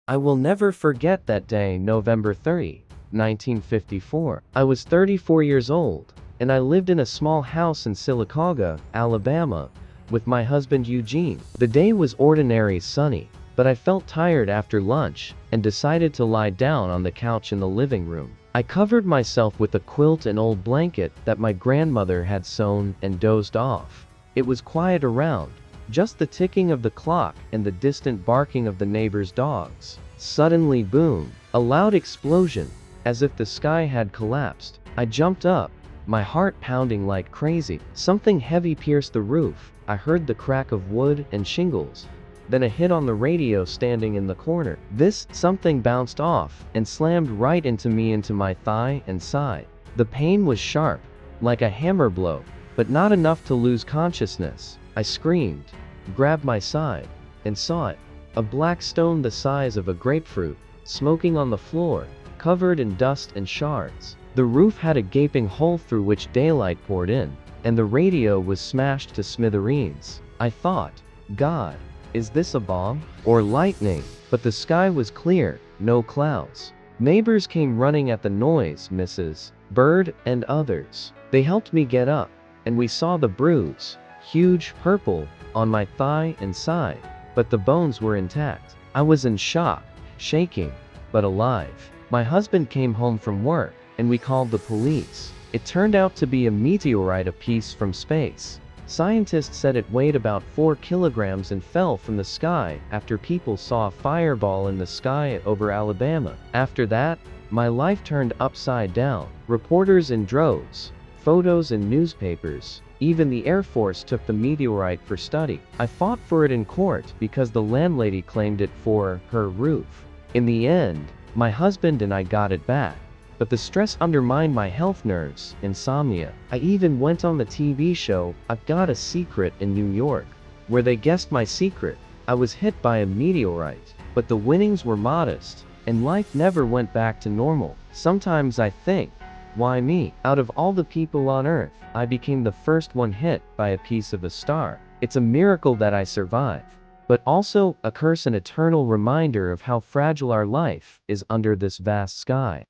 I will never forget that day, November 30, 1954. I was 34 years old, and I lived in a small house in Sylacauga, Alabama, with my husband Eugene. The day was ordinary sunny, but I felt tired after lunch and decided to lie down on the couch in the living room. I covered myself with a quilt and old blanket that my grandmother had sewn and dozed off. It was quiet around, just the ticking of the clock and the distant barking of the neighbor's dogs. Suddenly, boom! A loud explosion, as if the sky had collapsed. I jumped up, my heart pounding like crazy. Something heavy pierced the roof. I heard the crack of wood and shingles. Then a hit on the radio standing in the corner. This something bounced off and slammed right into me, into my thigh and side. The pain was sharp, like a hammer blow, but not enough to lose consciousness. I screamed, grabbed my side, and saw it. A black stone the size of a grapefruit, smoking on the floor, covered in dust and shards. The roof had a gaping hole through which daylight poured in, and the radio was smashed to smithereens. I thought, God, is this a bomb? Or lightning? But the sky was clear, no clouds. Neighbors came running at the noise, Mrs. Bird and others. They helped me get up, and we saw the bruise, huge, purple, on my thigh and side, but the bones were intact. I was in shock, shaking, but alive. My husband came home from work, and we called the police. It turned out to be a meteorite, a piece from space. Scientists said it weighed about 4 kilograms and fell from the sky after people saw a fireball in the sky over Alabama. After that, my life turned upside down. Reporters in droves, photos in newspapers. Even the Air Force took the meteorite for study. I fought for it in court because the landlady claimed it for her roof. In the end, my husband and I got it back. But the stress undermined my health, nerves, insomnia. I even went on the TV show, I've Got a Secret, in New York, where they guessed my secret. I was hit by a meteorite, but the winnings were modest, and life never went back to normal. Sometimes I think, why me? Out of all the people on Earth, I became the first one hit by a piece of a star. It's a miracle that I survived, but also a curse, an eternal reminder of how fragile our life is under this vast sky.